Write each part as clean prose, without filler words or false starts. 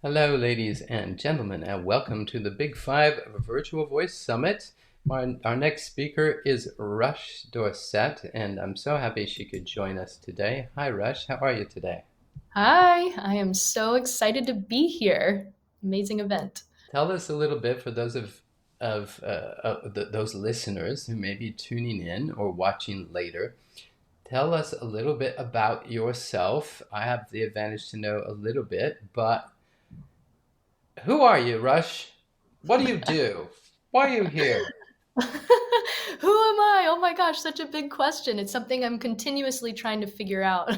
Hello, ladies and gentlemen, and welcome to the Big Five Virtual Voice Summit. Our next speaker is Rush Dorsett, and I'm so happy she could join us today. Hi, Rush. How are you today? Hi, I am so excited to be here. Amazing event. Tell us a little bit for those those listeners who may be tuning in or watching later. Tell us a little bit about yourself. I have the advantage to know a little bit, but who are you, Rush? What do you do? Why are you here? Who am I? Oh my gosh, such a big question. It's something I'm continuously trying to figure out.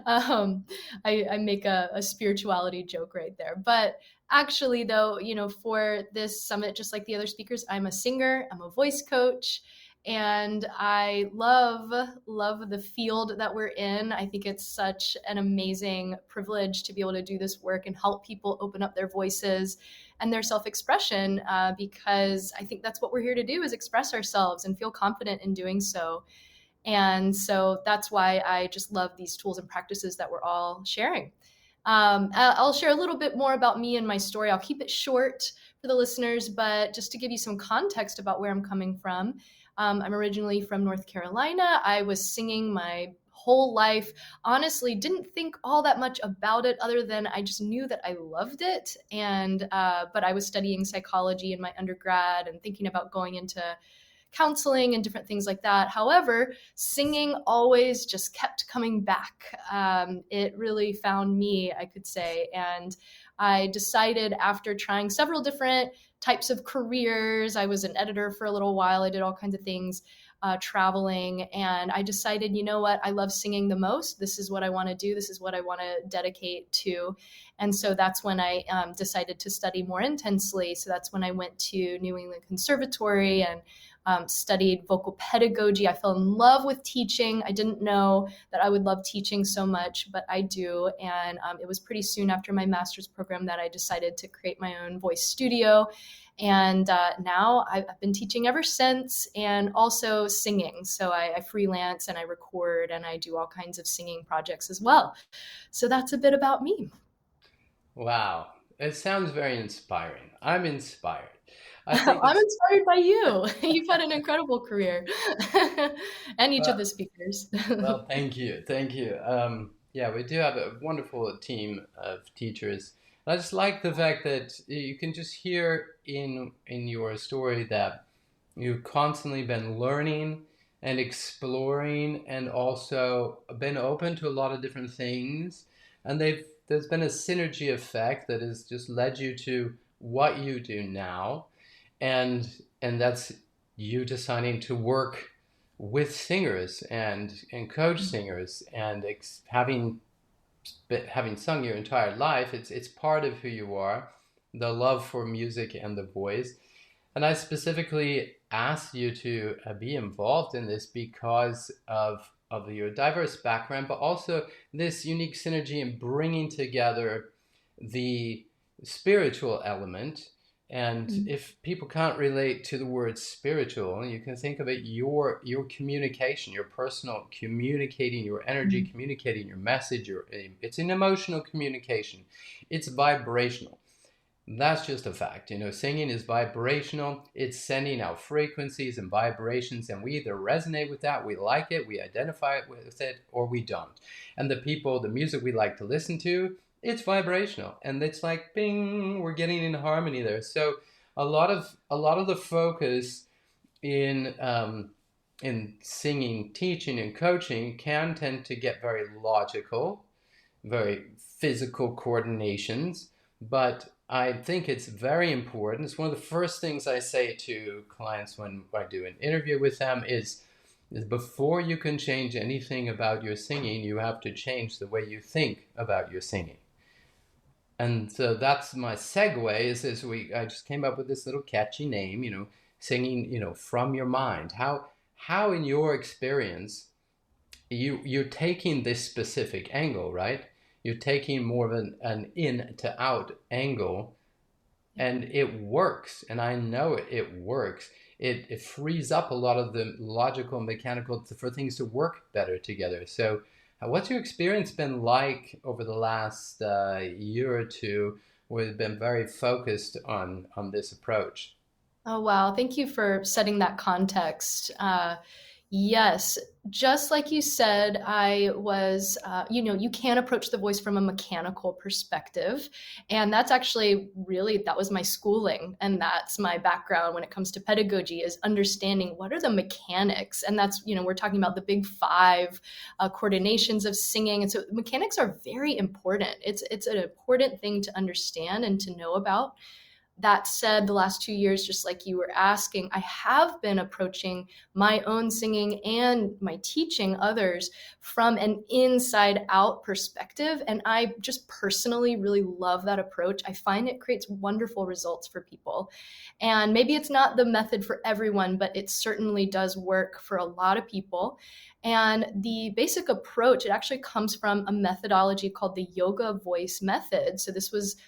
um, I make a spirituality joke right there. But actually, though, for this summit, just like the other speakers, I'm a singer, I'm a voice coach, and I love the field that we're in. I think it's such an amazing privilege to be able to do this work and help people open up their voices and their self-expression, because I think that's what we're here to do, is express ourselves and feel confident in doing so. And so that's why I just love these tools and practices that we're all sharing. I'll share a little bit more about me and my story. I'll keep it short for the listeners, but just to give you some context about where I'm coming from. I'm originally from North Carolina. I was singing my whole life. Honestly, didn't think all that much about it other than I just knew that I loved it. And but I was studying psychology in my undergrad and thinking about going into counseling and different things like that. However, singing always just kept coming back. It really found me, I could say. And I decided, after trying several different types of careers, I was an editor for a little while, I did all kinds of things, traveling. And I decided, you know what, I love singing the most. This is what I want to do. This is what I want to dedicate to. And so that's when I decided to study more intensely. So that's when I went to New England Conservatory and studied vocal pedagogy. I fell in love with teaching. I didn't know that I would love teaching so much, but I do. And it was pretty soon after my master's program that I decided to create my own voice studio. And now I've been teaching ever since, and also singing. So I freelance and I record and I do all kinds of singing projects as well. So that's a bit about me. Wow, it sounds very inspiring. I'm inspired. I think I'm it's, inspired by you. You've had an incredible career, and each of well, the speakers. well, thank you. Thank you. Yeah, we do have a wonderful team of teachers. I just like the fact that you can just hear in your story that you've constantly been learning and exploring and also been open to a lot of different things. And there's been a synergy effect that has just led you to what you do now. And that's you deciding to work with singers and coach singers and having sung your entire life. It's part of who you are, the love for music and the voice. And I specifically asked you to be involved in this because of your diverse background, but also this unique synergy in bringing together the spiritual element. And if people can't relate to the word spiritual, you can think of it your communication, your personal communicating your energy, communicating your message. It's an emotional communication. It's vibrational. That's just a fact. Singing is vibrational. It's sending out frequencies and vibrations, and we either resonate with that, we like it, we identify with it, or we don't. And the music we like to listen to, it's vibrational, and it's like bing, we're getting in harmony there. So a lot of the focus in singing, teaching, and coaching can tend to get very logical, very physical coordinations, but I think it's very important. It's one of the first things I say to clients when I do an interview with them is before you can change anything about your singing, you have to change the way you think about your singing. And so that's my segue I just came up with this little catchy name, singing, from your mind. How in your experience you're taking this specific angle, right? You're taking more of an in to out angle, and it works. And I know it works. It frees up a lot of the logical and mechanical for things to work better together. So What's your experience been like over the last year or two? We've been very focused on this approach. Oh, wow. Thank you for setting that context. Yes, just like you said, I was, you can approach the voice from a mechanical perspective. And that's actually really, that was my schooling. And that's my background when it comes to pedagogy, is understanding what are the mechanics. And that's, we're talking about the big five coordinations of singing. And so mechanics are very important. It's an important thing to understand and to know about. That said, the last 2 years, just like you were asking, I have been approaching my own singing and my teaching others from an inside out perspective. And I just personally really love that approach. I find it creates wonderful results for people. And maybe it's not the method for everyone, but it certainly does work for a lot of people. And the basic approach, it actually comes from a methodology called the yoga voice method. So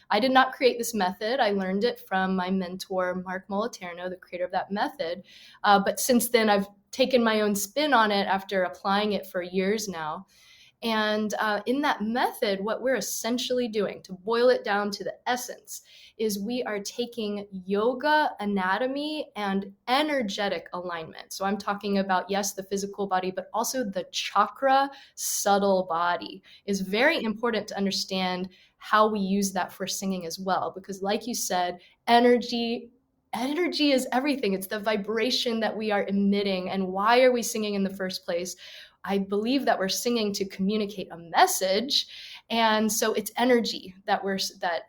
I did not create this method. I learned it from my mentor, Mark Moliterno, the creator of that method. But since then, I've taken my own spin on it after applying it for years now. And in that method, what we're essentially doing, to boil it down to the essence, is we are taking yoga anatomy and energetic alignment. So I'm talking about, yes, the physical body, but also the chakra subtle body is very important to understand how we use that for singing as well. Because like you said, energy is everything. It's the vibration that we are emitting. And why are we singing in the first place? I believe that we're singing to communicate a message. And so it's energy that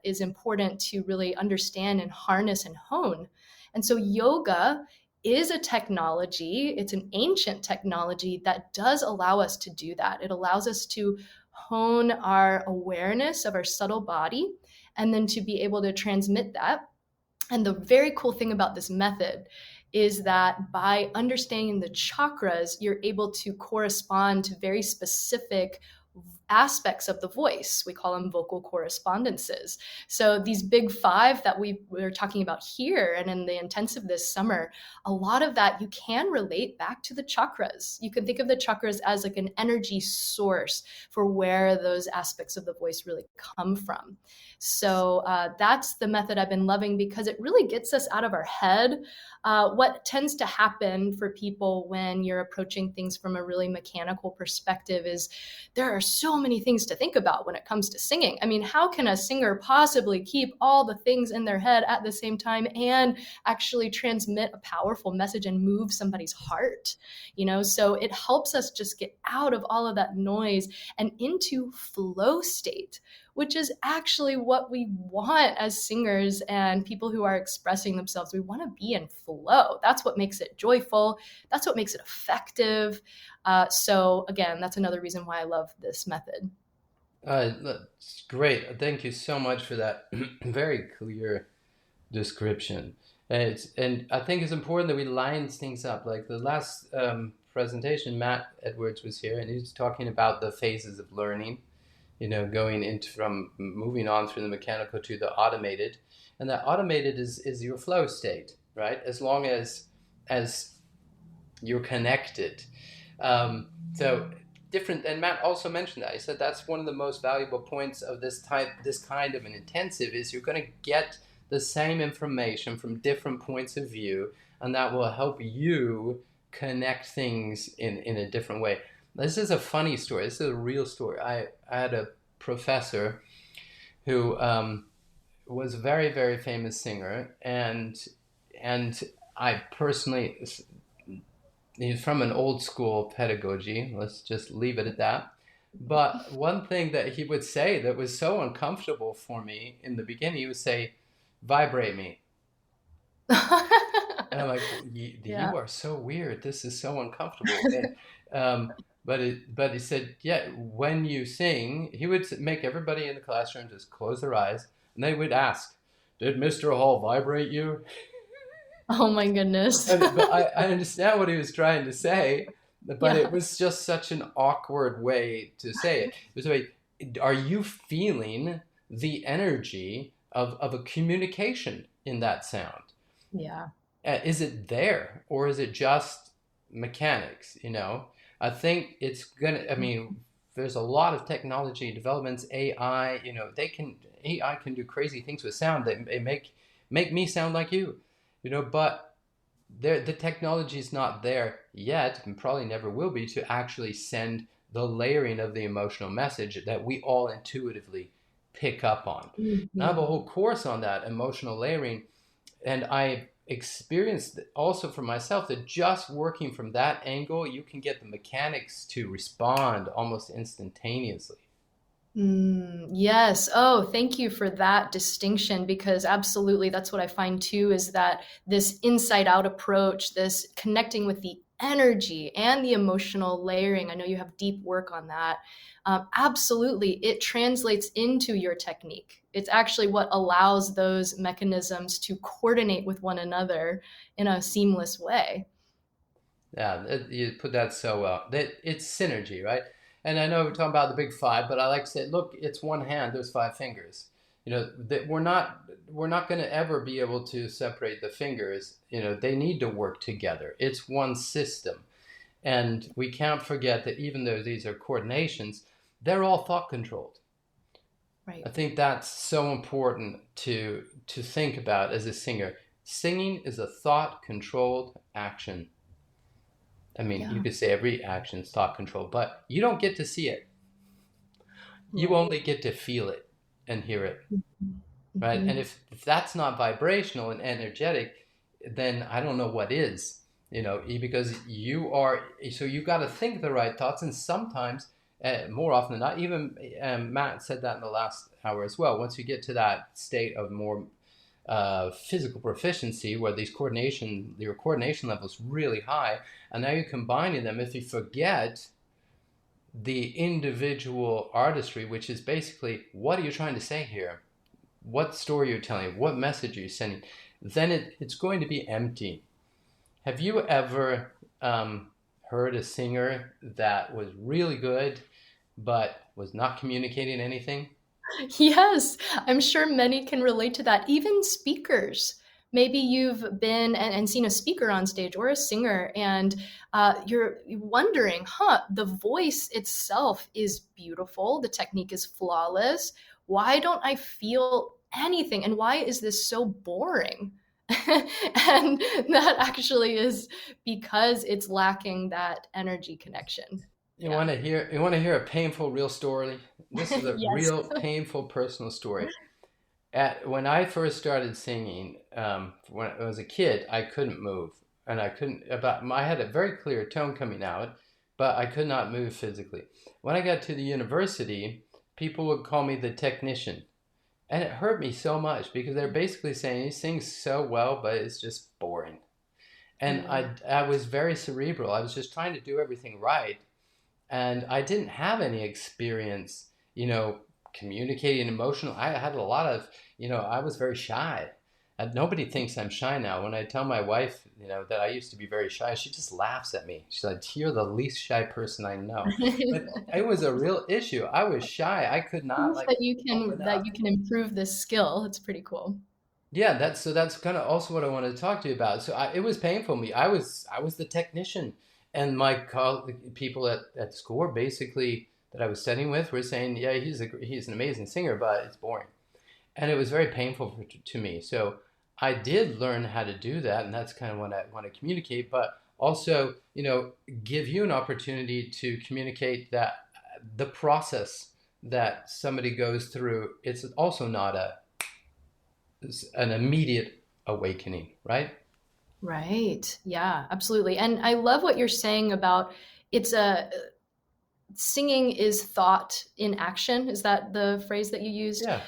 is important to really understand and harness and hone. And so yoga is a technology, it's an ancient technology that does allow us to do that. It allows us to hone our awareness of our subtle body and then to be able to transmit that. And the very cool thing about this method is that by understanding the chakras, you're able to correspond to very specific aspects of the voice. We call them vocal correspondences. So these big five that we're talking about here and in the intensive this summer, a lot of that you can relate back to the chakras. You can think of the chakras as like an energy source for where those aspects of the voice really come from. So that's the method I've been loving because it really gets us out of our head. What tends to happen for people when you're approaching things from a really mechanical perspective is there are so many things to think about when it comes to singing. I mean, how can a singer possibly keep all the things in their head at the same time and actually transmit a powerful message and move somebody's heart? So it helps us just get out of all of that noise and into flow state, which is actually what we want as singers and people who are expressing themselves. We want to be in flow. That's what makes it joyful. That's what makes it effective. So again, that's another reason why I love this method. That's great. Thank you so much for that very clear description. And I think it's important that we line things up. Like the last presentation, Matt Edwards was here, and he was talking about the phases of learning. Going into from moving on through the mechanical to the automated, and that automated is your flow state, right? As long as you're connected. So different, and Matt also mentioned that. He said that's one of the most valuable points of this kind of an intensive is you're going to get the same information from different points of view, and that will help you connect things in a different way. This is a funny story. This is a real story. I had a professor who was a very, very famous singer, and I personally, he's from an old school pedagogy. Let's just leave it at that. But one thing that he would say that was so uncomfortable for me in the beginning, he would say, "Vibrate me." And I'm like, Yeah. you are so weird. This is so uncomfortable. But he said, yeah, when you sing, he would make everybody in the classroom just close their eyes, and they would ask, "Did Mr. Hall vibrate you?" Oh my goodness. But I understand what he was trying to say, but Yeah. it was just such an awkward way to say it. It was like, are you feeling the energy of a communication in that sound? Yeah. Is it there, or is it just mechanics? I think it's gonna. I mean, there's a lot of technology developments, AI, AI can do crazy things with sound that make me sound like you, but the technology is not there yet, and probably never will be, to actually send the layering of the emotional message that we all intuitively pick up on. And I have a Mhm. whole course on that emotional layering, and I experienced also for myself that just working from that angle, you can get the mechanics to respond almost instantaneously. Yes. Oh, thank you for that distinction because absolutely that's what I find too is that this inside out approach, this connecting with the energy and the emotional layering. I know you have deep work on that. Absolutely, it translates into your technique. It's actually what allows those mechanisms to coordinate with one another in a seamless way. Yeah, you put that so well. That it's synergy, right? And I know we're talking about the big five, but I like to say, look, it's one hand. There's five fingers. That we're not going to ever be able to separate the fingers. They need to work together. It's one system, and we can't forget that even though these are coordinations, they're all thought controlled. I Right. think that's so important to think about as a singer. Singing is a thought controlled action. I mean, you Yeah. could say every action is thought control, but you don't get to see it. You Right. only get to feel it and hear it, right? And Mhm. if that's not vibrational and energetic, then I don't know what is, because you are, so you got to think the right thoughts. And sometimes, more often than not, even Matt said that in the last hour as well. Once you get to that state of more physical proficiency where your coordination level is really high, and now you're combining them. If you forget the individual artistry, which is basically what are you trying to say here? What story you're telling? What message are you sending? Then it's going to be empty. Have you ever heard a singer that was really good but was not communicating anything? Yes, I'm sure many can relate to that. Even speakers. Maybe you've been and seen a speaker on stage or a singer, and you're wondering, the voice itself is beautiful, the technique is flawless. Why don't I feel anything? And why is this so boring? And that actually is because it's lacking that energy connection. You Yeah. want to hear you want to hear a painful real story? This is a Yes. real painful personal story. When I first started singing, when I was a kid, I couldn't move, and I had a very clear tone coming out, but I could not move physically. When I got to the university, people would call me the technician, and it hurt me so much because they're basically saying he sings so well, but it's just boring. And Mm. I was very cerebral. I was just trying to do everything right, and I didn't have any experience, communicating emotional. I had a lot of, I was very shy. And nobody thinks I'm shy now. When I tell my wife, that I used to be very shy, she just laughs at me. She's like, "You're the least shy person I know." But it was a real issue. I was shy. I could not Proof like open that up. you can improve this skill. It's pretty cool. Yeah, that's kind of also what I wanted to talk to you about. So it was painful for me. I was the technician, and people at school were basically that I was studying with were saying, yeah, he's an amazing singer, but it's boring, and it was very painful to me. So I did learn how to do that, and that's kind of what I want to communicate, but also give you an opportunity to communicate that the process that somebody goes through, it's also not an immediate awakening, right? Right. Yeah, absolutely. And I love what you're saying about it's a singing is thought in action. Is that the phrase that you used? Yeah.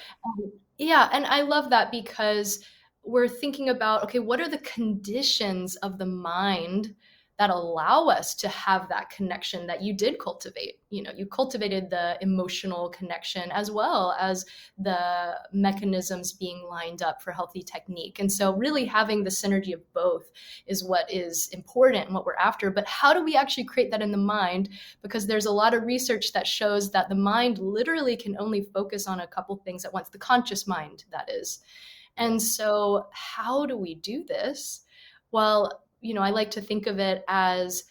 Yeah, and I love that because we're thinking about, okay, what are the conditions of the mind that allow us to have that connection that you did cultivate? You cultivated the emotional connection as well as the mechanisms being lined up for healthy technique. And so really having the synergy of both is what is important and what we're after. But how do we actually create that in the mind? Because there's a lot of research that shows that the mind literally can only focus on a couple things at once, the conscious mind, that is. Yeah. And so, how do we do this? Well, I like to think of it as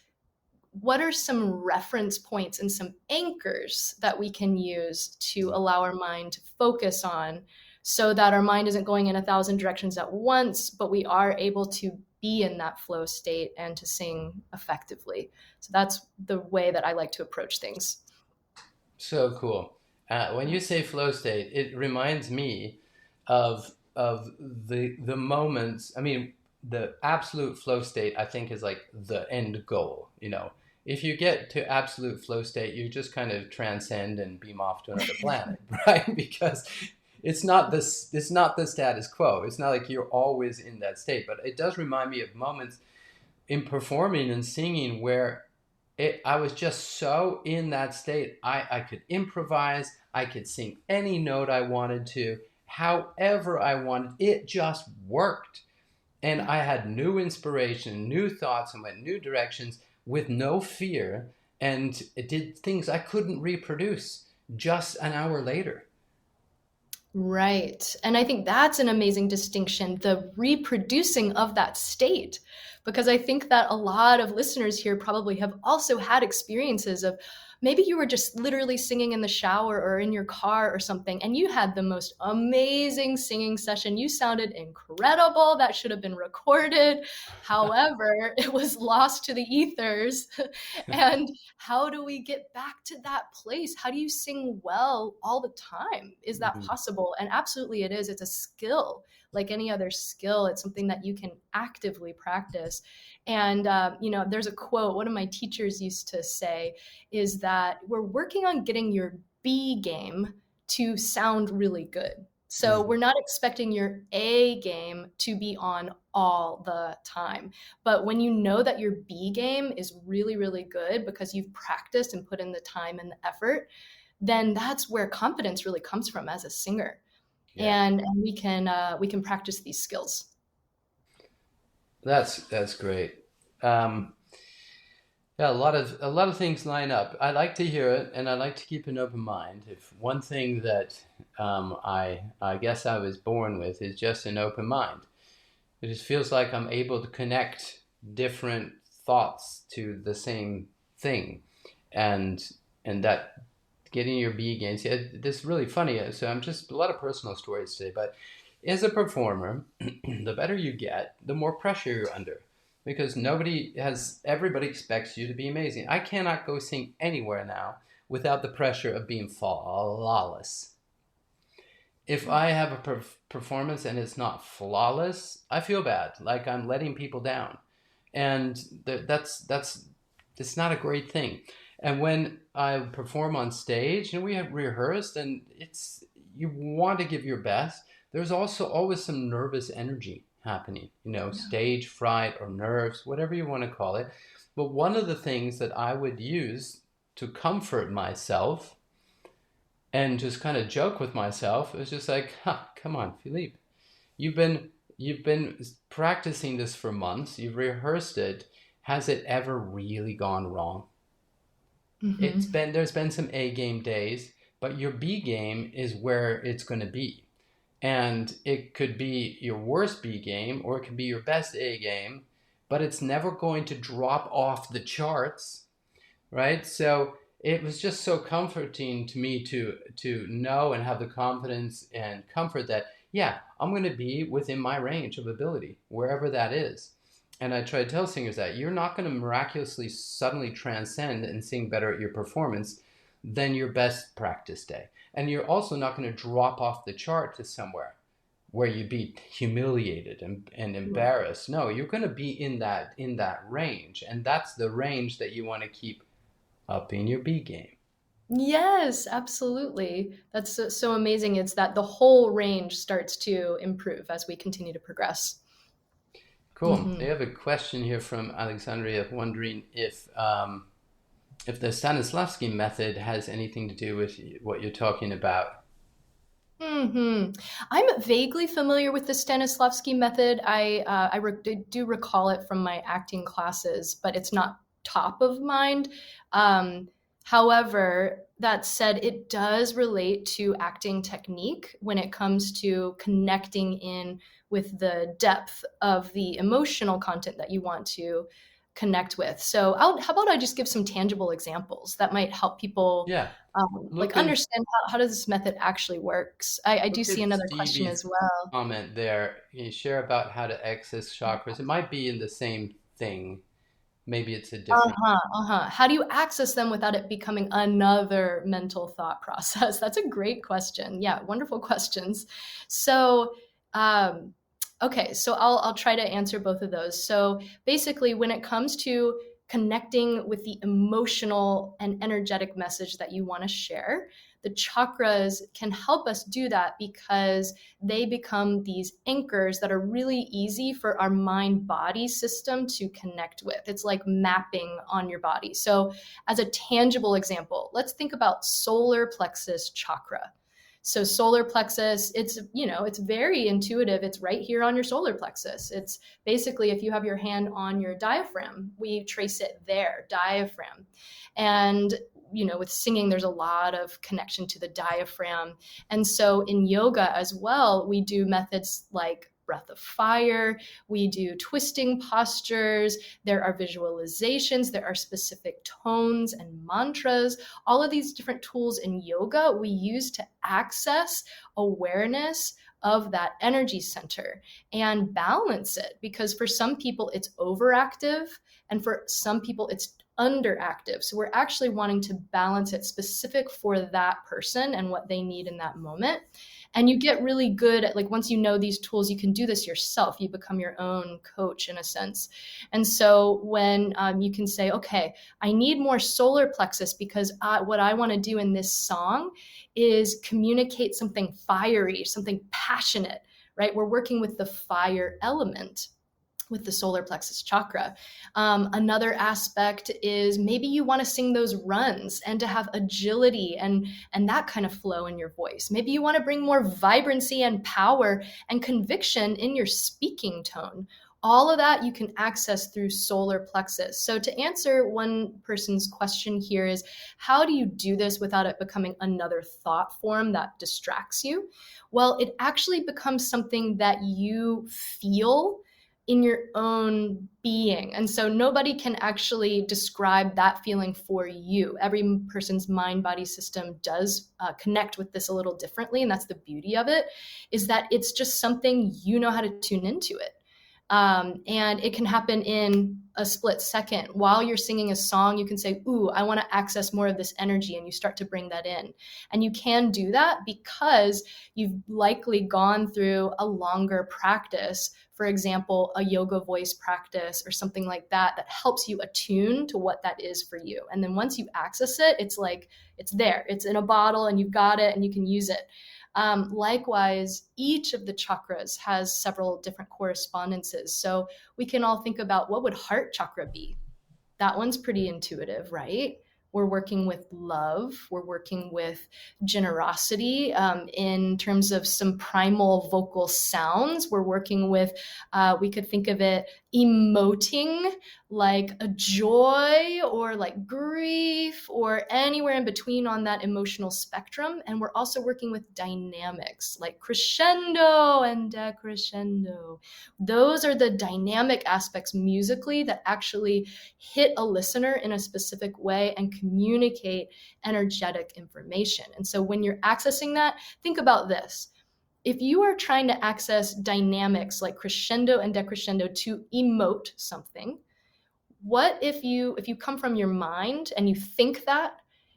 what are some reference points and some anchors that we can use to allow our mind to focus on, so that our mind isn't going in 1,000 directions at once, but we are able to be in that flow state and to sing effectively. So that's the way that I like to approach things. So cool. When you say flow state, it reminds me of the moments. I mean, the absolute flow state, I think, is like the end goal. You know, if you get to absolute flow state, you just kind of transcend and beam off to another planet, right? Because it's not this. It's not the status quo. It's not like you're always in that state. But it does remind me of moments in performing and singing where I was just so in that state. I could improvise. I could sing any note I wanted to, however I wanted. It just worked. And I had new inspiration, new thoughts, and went new directions with no fear. And it did things I couldn't reproduce just an hour later. Right. And I think that's an amazing distinction, the reproducing of that state, because I think that a lot of listeners here probably have also had experiences of maybe you were just literally singing in the shower or in your car or something, and you had the most amazing singing session. You sounded incredible. That should have been recorded. However, it was lost to the ethers. And how do we get back to that place? How do you sing well all the time? Is that Mhm. possible? And absolutely it is. It's a skill like any other skill. It's something that you can actively practice. And, there's a quote one of my teachers used to say is that we're working on getting your B game to sound really good. So we're not expecting your A game to be on all the time. But when you know that your B game is really, really good because you've practiced and put in the time and the effort, then that's where confidence really comes from as a singer. Yeah. And we can practice these skills. That's great. Um, yeah, a lot of things line up. I like to hear it, and I like to keep an open mind. If one thing that I guess I was born with is just an open mind. It just feels like I'm able to connect different thoughts to the same thing, and that getting your B gains. Yeah, this is really funny. So I'm just a lot of personal stories today, but as a performer, the better you get, the more pressure you're under. Because everybody expects you to be amazing. I cannot go sing anywhere now without the pressure of being flawless. If I have a performance and it's not flawless, I feel bad, like I'm letting people down. And that's it's not a great thing. And when I perform on stage and we have rehearsed and it's you want to give your best, there's also always some nervous energy happening, stage fright or nerves, whatever you want to call it. But one of the things that I would use to comfort myself and just kind of joke with myself is just like, come on, Philippe, you've been practicing this for months, you've rehearsed it. Has it ever really gone wrong? Mm-hmm. There's been some A game days, but your B game is where it's going to be. And it could be your worst B game or it could be your best A game, but it's never going to drop off the charts, right? So it was just so comforting to me to know and have the confidence and comfort that, yeah, I'm going to be within my range of ability, wherever that is. And I try to tell singers that you're not going to miraculously suddenly transcend and sing better at your performance than your best practice day. And you're also not going to drop off the chart to somewhere where you'd be humiliated and embarrassed. No, you're going to be in that range. And that's the range that you want to keep up in your B game. Yes, absolutely. That's so amazing. It's that the whole range starts to improve as we continue to progress. Cool. I Hmm. have a question here from Alexandria wondering if the Stanislavski method has anything to do with what you're talking about. Hmm. I'm vaguely familiar with the Stanislavski method. Do recall it from my acting classes, but it's not top of mind. Um, However, that said, it does relate to acting technique when it comes to connecting in with the depth of the emotional content that you want to connect with. So how about I just give some tangible examples that might help people Yeah. like Look at understand how does this method actually works. I do look see at another question Stevie's as well. comment there. Can you share about how to access chakras? It might be in the same thing. Maybe it's a different. Uh-huh, uh-huh. How do you access them without it becoming another mental thought process? That's a great question. Yeah, wonderful questions. So, um, okay, so I'll try to answer both of those. So basically, when it comes to connecting with the emotional and energetic message that you want to share, the chakras can help us do that because they become these anchors that are really easy for our mind body system to connect with. It's like mapping on your body. So, as a tangible example, let's think about solar plexus chakra. So solar plexus, it's very intuitive. It's right here on your solar plexus. It's basically if you have your hand on your diaphragm, we trace it there, diaphragm. And with singing, there's a lot of connection to the diaphragm. And so in yoga as well, we do methods like breath of fire, we do twisting postures, there are visualizations, there are specific tones and mantras. All of these different tools in yoga we use to access awareness of that energy center and balance it, because for some people it's overactive and for some people it's underactive. So we're actually wanting to balance it specific for that person and what they need in that moment. And you get really good at, like, once you know these tools, you can do this yourself. You become your own coach in a sense. And so when you can say, okay, I need more solar plexus because what I want to do in this song is communicate something fiery, something passionate, right? We're working with the fire element with the solar plexus chakra. Another aspect is maybe you want to sing those runs and to have agility and that kind of flow in your voice. Maybe you want to bring more vibrancy and power and conviction in your speaking tone. All of that you can access through solar plexus. So to answer one person's question here is, how do you do this without it becoming another thought form that distracts you? Well, it actually becomes something that you feel in your own being. And so nobody can actually describe that feeling for you. Every person's mind body system does connect with this a little differently. And that's the beauty of it, is that it's just something you know how to tune into it. And it can happen in a split second. While you're singing a song, you can say, ooh, I want to access more of this energy. And you start to bring that in. And you can do that because you've likely gone through a longer practice. For example, a yoga voice practice or something like that, that helps you attune to what that is for you. And then once you access it, it's like, it's there, it's in a bottle and you've got it and you can use it. Likewise, each of the chakras has several different correspondences. So we can all think about, what would heart chakra be? That one's pretty intuitive, right? We're working with love. We're working with generosity in terms of some primal vocal sounds. We're working with, we could think of it emoting like a joy or like grief or anywhere in between on that emotional spectrum. And we're also working with dynamics like crescendo and decrescendo. Those are the dynamic aspects musically that actually hit a listener in a specific way and communicate energetic information. And so when you're accessing that, think about this. If you are trying to access dynamics like crescendo and decrescendo to emote something, what if you come from your mind and you think that,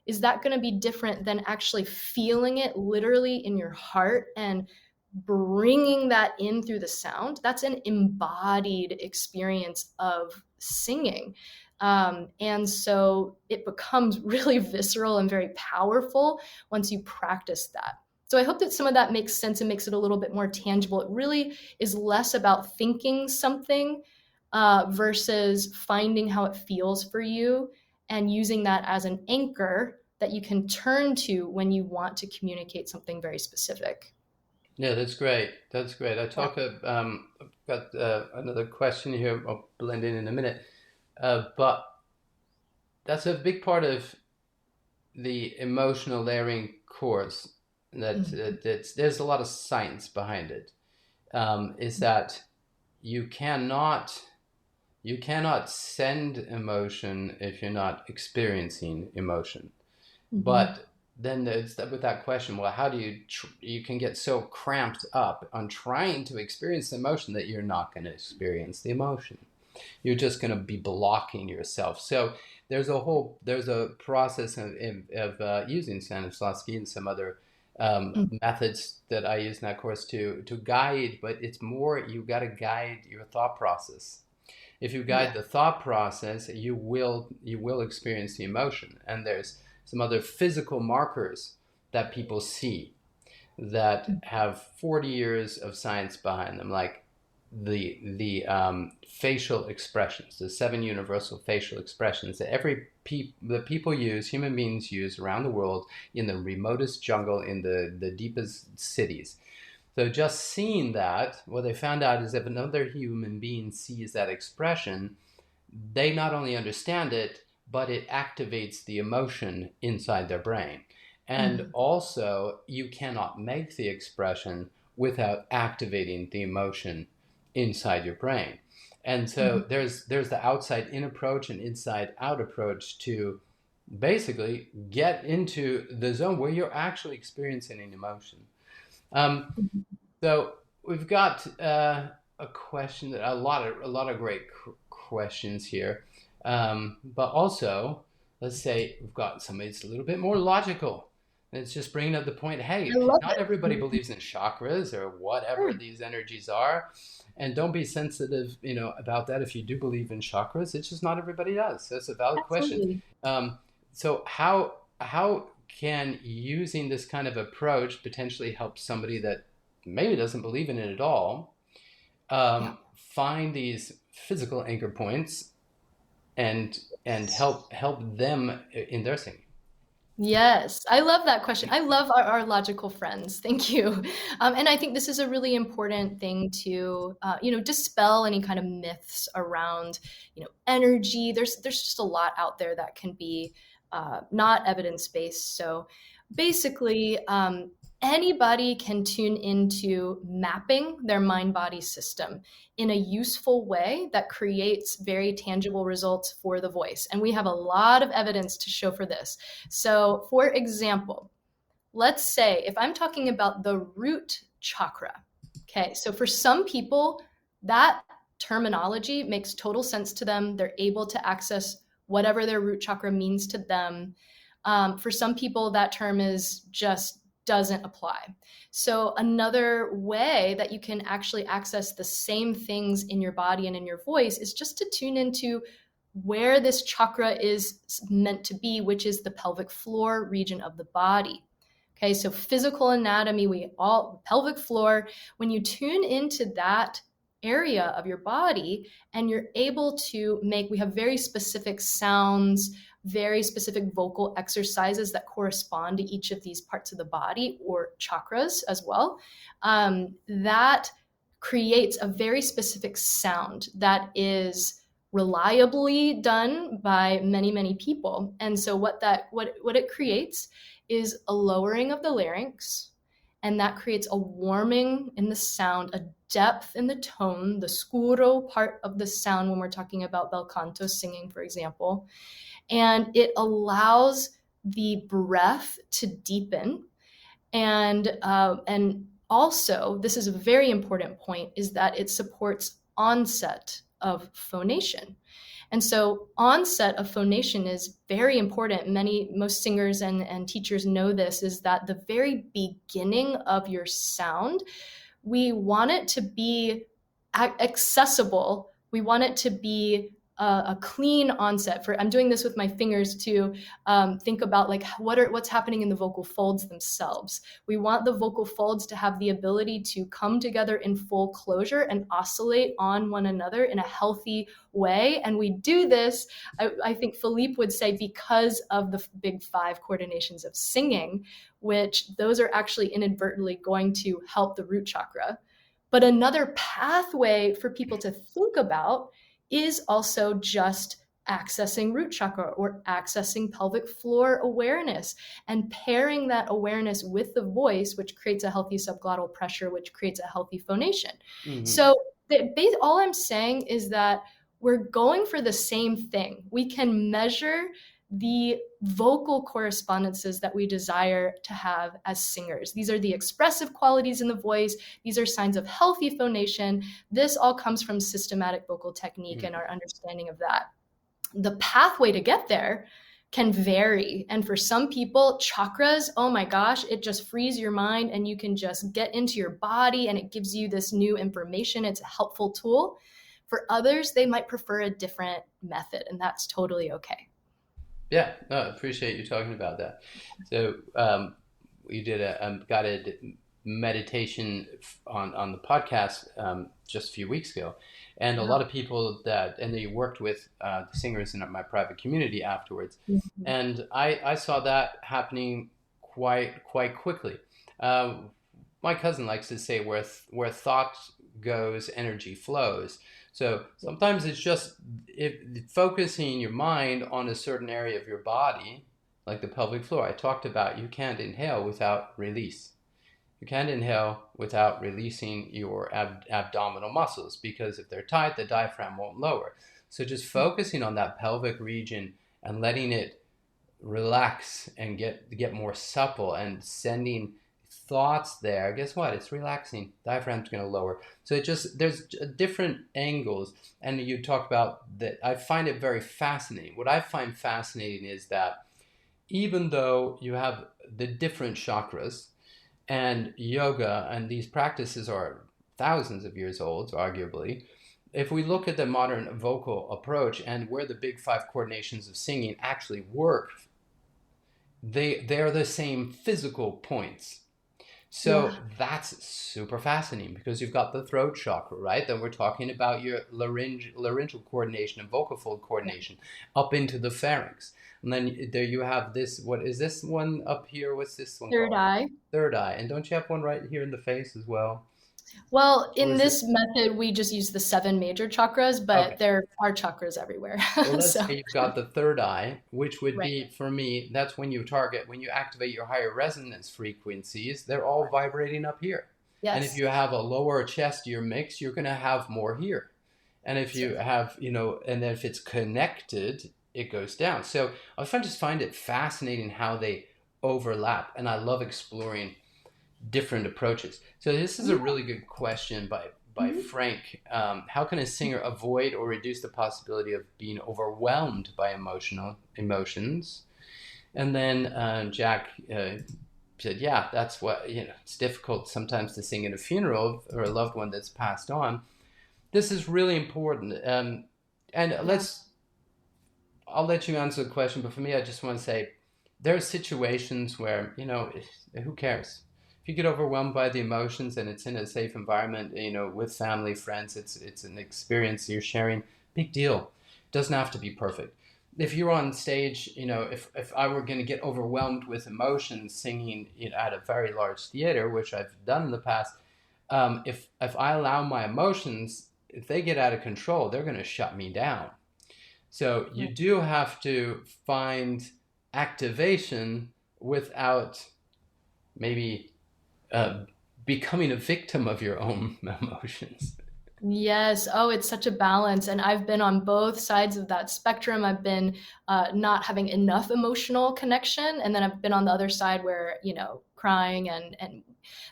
is that going to be different than actually feeling it literally in your heart and bringing that in through the sound? That's an embodied experience of singing. And so it becomes really visceral and very powerful once you practice that. So I hope that some of that makes sense and makes it a little bit more tangible. It really is less about thinking something versus finding how it feels for you and using that as an anchor that you can turn to when you want to communicate something very specific. Yeah, that's great. That's great. Yeah. Got another question here. I'll blend in a minute. But that's a big part of the emotional layering course. There's a lot of science behind it. Is that you cannot You cannot send emotion if you're not experiencing emotion. Mm-hmm. But then there's with that question, well, how do you can get so cramped up on trying to experience the emotion that you're not going to experience the emotion. You're just going to be blocking yourself. So there's a process of using Stanislavski and some other methods that I use in that course to guide, but it's more you got to guide your thought process. If you Yeah. guide the thought process, you will experience the emotion. And there's some other physical markers that people see that have 40 years of science behind them, like the facial expressions, the 7 universal facial expressions that the people use, human beings use around the world in the remotest jungle, in the deepest cities. So just seeing that, what they found out is if another human being sees that expression, they not only understand it, but it activates the emotion inside their brain. And Mm. also, you cannot make the expression without activating the emotion inside your brain. And so Mhm. there's the outside in approach and inside out approach to basically get into the zone where you're actually experiencing an emotion. Um, Mhm. so we've got a question that a lot of great questions here, but also let's say we've got somebody that's a little bit more logical. And it's just bringing up the point, I hey, love not it. everybody believes in chakras or whatever Sure. these energies are, and don't be sensitive, about that. If you do believe in chakras, it's just not everybody does. That's a valid question. Absolutely. Um, so how can using this kind of approach potentially help somebody that maybe doesn't believe in it at all, Yeah. find these physical anchor points and help them in their singing? Yes, I love that question. I love our logical friends. Thank you. And I think this is a really important thing to, dispel any kind of myths around, energy. There's just a lot out there that can be not evidence based. So basically, anybody can tune into mapping their mind body system in a useful way that creates very tangible results for the voice. And we have a lot of evidence to show for this. So, for example, let's say if I'm talking about the root chakra, okay, so for some people, that terminology makes total sense to them. They're able to access whatever their root chakra means to them. For some people, that term is just doesn't apply. So, another way that you can actually access the same things in your body and in your voice is just to tune into where this chakra is meant to be, which is the pelvic floor region of the body. Okay, so physical anatomy, pelvic floor, when you tune into that area of your body and you're able to we have very specific sounds, very specific vocal exercises that correspond to each of these parts of the body or chakras as well. That creates a very specific sound that is reliably done by many people. And so what it creates is a lowering of the larynx, and that creates a warming in the sound, a depth in the tone, the scuro part of the sound when we're talking about bel canto singing, for example. And it allows the breath to deepen. And also, this is a very important point, is that it supports onset of phonation. And so onset of phonation is very important. Most singers and teachers know this, is that the very beginning of your sound, we want it to be accessible. We want it to be a clean onset. I'm doing this with my fingers to think about like what's happening in the vocal folds themselves. We want the vocal folds to have the ability to come together in full closure and oscillate on one another in a healthy way. And we do this, I think Philippe would say, because of the big 5 coordinations of singing, which those are actually inadvertently going to help the root chakra. But another pathway for people to think about is also just accessing root chakra or accessing pelvic floor awareness and pairing that awareness with the voice, which creates a healthy subglottal pressure, which creates a healthy phonation. Mm-hmm. So all I'm saying is that we're going for the same thing. We can measure the vocal correspondences that we desire to have as singers. These are the expressive qualities in the voice. These are signs of healthy phonation. This all comes from systematic vocal technique and our understanding of that. The pathway to get there can vary. And for some people, chakras, oh my gosh, it just frees your mind and you can just get into your body and it gives you this new information. It's a helpful tool. For others, they might prefer a different method, and that's totally okay. Yeah, no, I appreciate you talking about that. So we did a guided meditation on the podcast just a few weeks ago, and a lot of people and they worked with the singers in my private community afterwards, and I saw that happening quite quickly. My cousin likes to say, where thought goes, energy flows. So sometimes it's just focusing your mind on a certain area of your body, like the pelvic floor. I talked about you can't inhale without release. You can't inhale without releasing your abdominal muscles, because if they're tight, the diaphragm won't lower. So just focusing on that pelvic region and letting it relax and get more supple and sending thoughts there, guess what? It's relaxing. Diaphragm's going to lower. So there's different angles. And you talk about that. I find it very fascinating. What I find fascinating is that even though you have the different chakras and yoga, and these practices are thousands of years old, arguably, if we look at the modern vocal approach and where the big five coordinations of singing actually work, they're the same physical points. So that's super fascinating, because you've got the throat chakra, right? Then we're talking about your laryngeal coordination and vocal fold coordination up into the pharynx. And then there you have this, what is this one up here? What's this one Third called? eye. Third eye. And don't you have one right here in the face as well? Well, Or in is it? this method, we just use the 7 major chakras, but Okay. there are chakras everywhere. Well, let's So, say you've got the third eye, which would right. be, for me, that's when you activate your higher resonance frequencies, they're all vibrating up here. And if Yes. you have a lower chestier mix, you're going to have more here. And if you have, and if it's connected, it goes down. So I just find it fascinating how they overlap. And I love exploring different approaches. So this is a really good question by Frank. How can a singer avoid or reduce the possibility of being overwhelmed by emotions? And then Jack said, yeah, that's what, it's difficult sometimes to sing at a funeral or a loved one that's passed on. This is really important. And I'll let you answer the question, but for me, I just want to say there are situations where, who cares? If you get overwhelmed by the emotions and it's in a safe environment, with family, friends, it's an experience you're sharing, big deal. It doesn't have to be perfect. If you're on stage, if I were going to get overwhelmed with emotions singing at a very large theater, which I've done in the past, if I allow my emotions, if they get out of control, they're going to shut me down. So you do have to find activation without maybe becoming a victim of your own emotions. Yes. Oh, it's such a balance. And I've been on both sides of that spectrum. I've been not having enough emotional connection. And then I've been on the other side where, crying and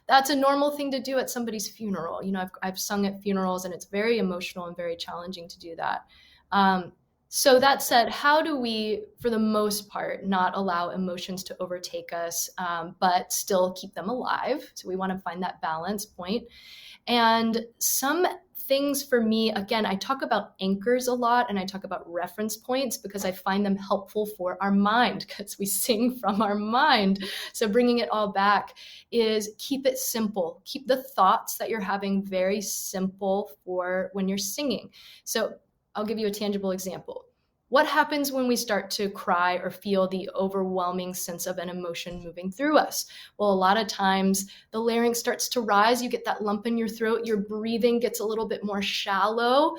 that's a normal thing to do at somebody's funeral. I've sung at funerals and it's very emotional and very challenging to do that. So that said, how do we, for the most part, not allow emotions to overtake us, but still keep them alive? So we want to find that balance point. And some things for me, again, I talk about anchors a lot and I talk about reference points because I find them helpful for our mind because we sing from our mind. So bringing it all back is keep it simple. Keep the thoughts that you're having very simple for when you're singing. So I'll give you a tangible example. What happens when we start to cry or feel the overwhelming sense of an emotion moving through us? Well, a lot of times the larynx starts to rise. You get that lump in your throat. Your breathing gets a little bit more shallow.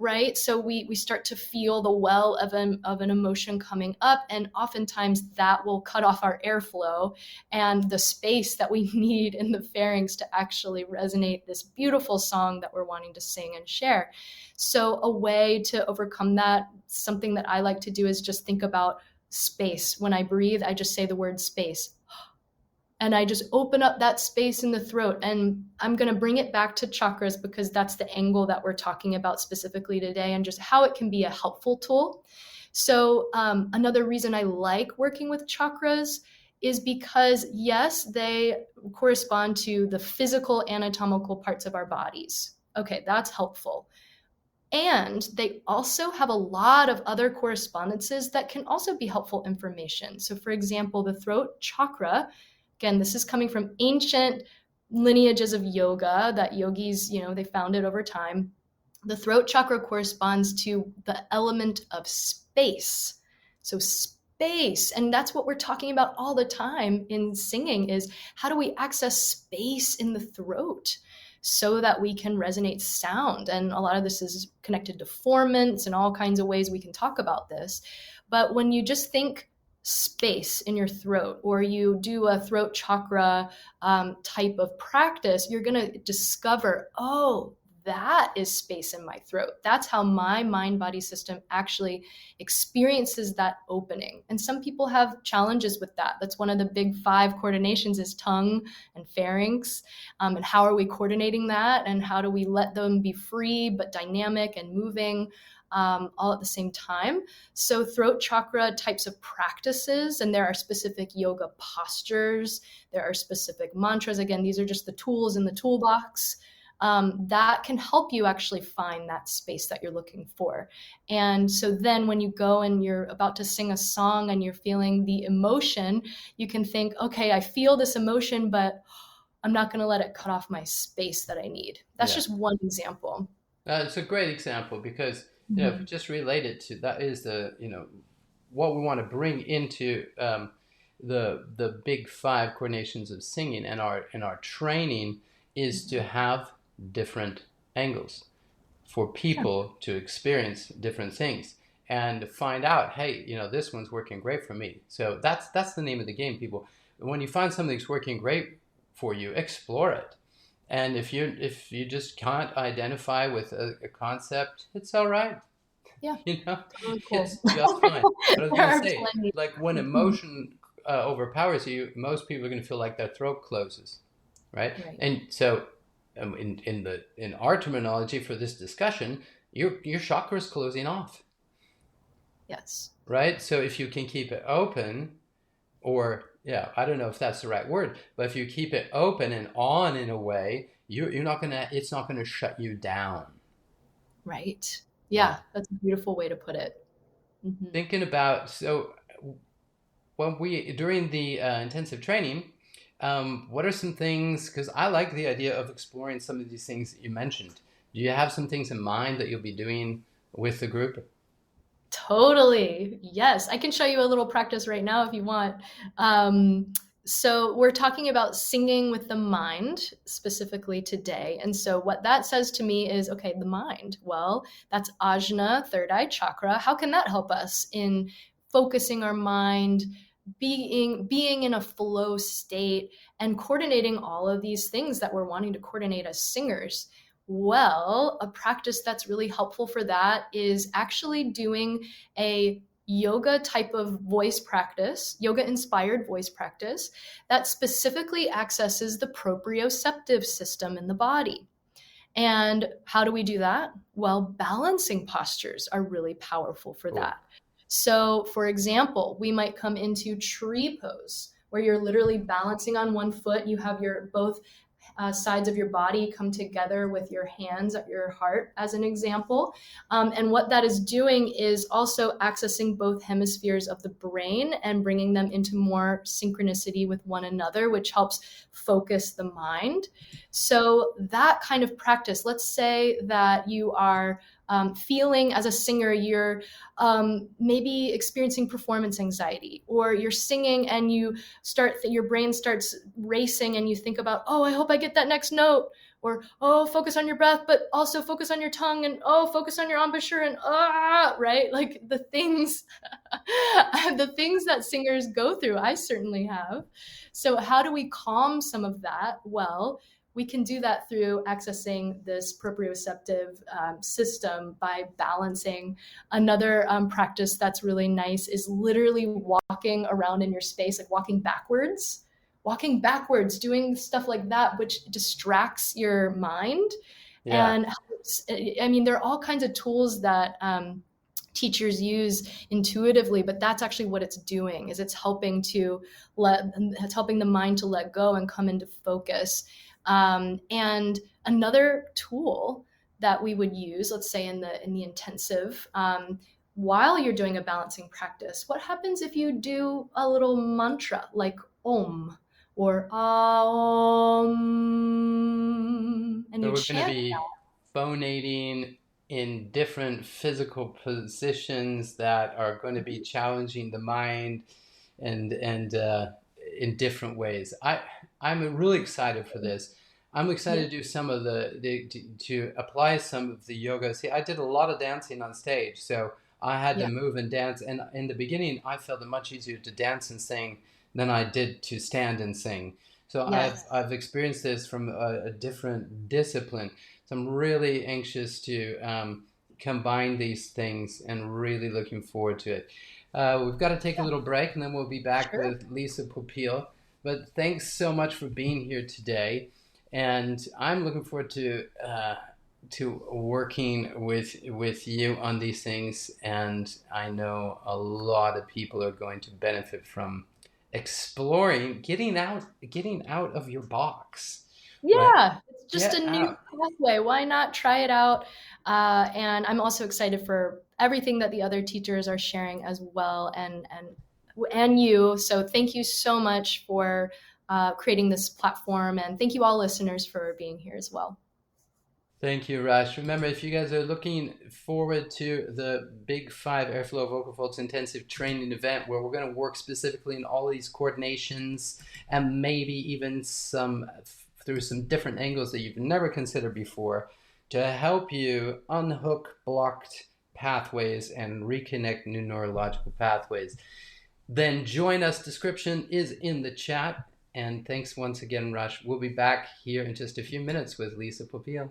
right? So we start to feel the well of an emotion coming up, and oftentimes that will cut off our airflow and the space that we need in the pharynx to actually resonate this beautiful song that we're wanting to sing and share. So a way to overcome that, something that I like to do, is just think about space. When I breathe, I just say the word space. And I just open up that space in the throat. And I'm going to bring it back to chakras because that's the angle that we're talking about specifically today, and just how it can be a helpful tool. So another reason I like working with chakras is because, yes, they correspond to the physical anatomical parts of our bodies. Okay, that's helpful. And they also have a lot of other correspondences that can also be helpful information. So for example, the throat chakra, again, this is coming from ancient lineages of yoga that yogis, they found it over time. The throat chakra corresponds to the element of space. So space, and that's what we're talking about all the time in singing, is how do we access space in the throat so that we can resonate sound? And a lot of this is connected to formants and all kinds of ways we can talk about this. But when you just think space in your throat, or you do a throat chakra type of practice, you're going to discover, oh, that is space in my throat. That's how my mind-body system actually experiences that opening. And some people have challenges with that. That's one of the big 5 coordinations, is tongue and pharynx. And how are we coordinating that? And how do we let them be free but dynamic and moving all at the same time? So throat chakra types of practices, and there are specific yoga postures, there are specific mantras. Again, these are just the tools in the toolbox that can help you actually find that space that you're looking for. And so then when you go and you're about to sing a song and you're feeling the emotion, you can think, okay, I feel this emotion, but I'm not going to let it cut off my space that I need. That's just one example. It's a great example because, just related to that is what we want to bring into the big 5 coordinations of singing and our training is to have different angles for people to experience different things and find out, hey, this one's working great for me. So that's the name of the game, people. When you find something that's working great for you, explore it. And if you just can't identify with a concept, it's all right. Yeah. Totally cool. It's just fine. But I was going to say, like when emotion overpowers you, most people are going to feel like their throat closes, right? And so in our terminology for this discussion, your chakra is closing off. Yes. Right? So if you can keep it open, or I don't know if that's the right word, but if you keep it open and on in a way, it's not gonna shut you down. Right. Yeah, that's a beautiful way to put it. Thinking about, so when during the intensive training, what are some things, because I like the idea of exploring some of these things that you mentioned. Do you have some things in mind that you'll be doing with the group? Totally. Yes. I can show you a little practice right now if you want. So we're talking about singing with the mind specifically today. And so what that says to me is, okay, the mind, well, that's Ajna, third eye chakra. How can that help us in focusing our mind, being in a flow state, and coordinating all of these things that we're wanting to coordinate as singers? Well, a practice that's really helpful for that is actually doing a yoga type of voice practice, yoga inspired voice practice that specifically accesses the proprioceptive system in the body. And how do we do that? Well, balancing postures are really powerful for that. So for example, we might come into tree pose where you're literally balancing on one foot. You have your both sides of your body come together with your hands at your heart, as an example. And what that is doing is also accessing both hemispheres of the brain and bringing them into more synchronicity with one another, which helps focus the mind. So that kind of practice, let's say that you are feeling as a singer, you're maybe experiencing performance anxiety, or you're singing and your brain starts racing and you think about, oh, I hope I get that next note, or oh, focus on your breath, but also focus on your tongue, and oh, focus on your embouchure, and right, like the things the things that singers go through, I certainly have. So how do we calm some of that? Well, we can do that through accessing this proprioceptive system by balancing. Another practice that's really nice is literally walking around in your space, like walking backwards, doing stuff like that, which distracts your mind. Yeah. And I mean, there are all kinds of tools that teachers use intuitively, but that's actually what it's doing, is it's helping the mind to let go and come into focus. And another tool that we would use, let's say in the intensive, while you're doing a balancing practice, what happens if you do a little mantra like Om or Om, and So you we're going to chant? be phonating in different physical positions that are going to be challenging the mind and in different ways. I'm really excited for this. I'm excited Yeah, to do some of to apply some of the yoga. See, I did a lot of dancing on stage, so I had to yeah, move and dance. And in the beginning, I felt it much easier to dance and sing than I did to stand and sing. So I've yes. I've experienced this from a different discipline. So I'm really anxious to combine these things and really looking forward to it. We've got to take a little break and then we'll be back Sure. with Lisa Popeil. But thanks so much for being here today. And I'm looking forward to working with you on these things. And I know a lot of people are going to benefit from exploring, getting out of your box, right? Yeah, it's just a Get new out. pathway. Why not try it out? And I'm also excited for everything that the other teachers are sharing as well, and you. So thank you so much for creating this platform, and thank you all listeners for being here as well. Thank you, Raj. Remember, if you guys are looking forward to the Big Five Airflow Vocal Folds Intensive Training event, where we're going to work specifically in all these coordinations and maybe even some through some different angles that you've never considered before to help you unhook blocked pathways and reconnect new neurological pathways, then join us. Description is in the chat. And thanks once again, Raj. We'll be back here in just a few minutes with Lisa Popeil.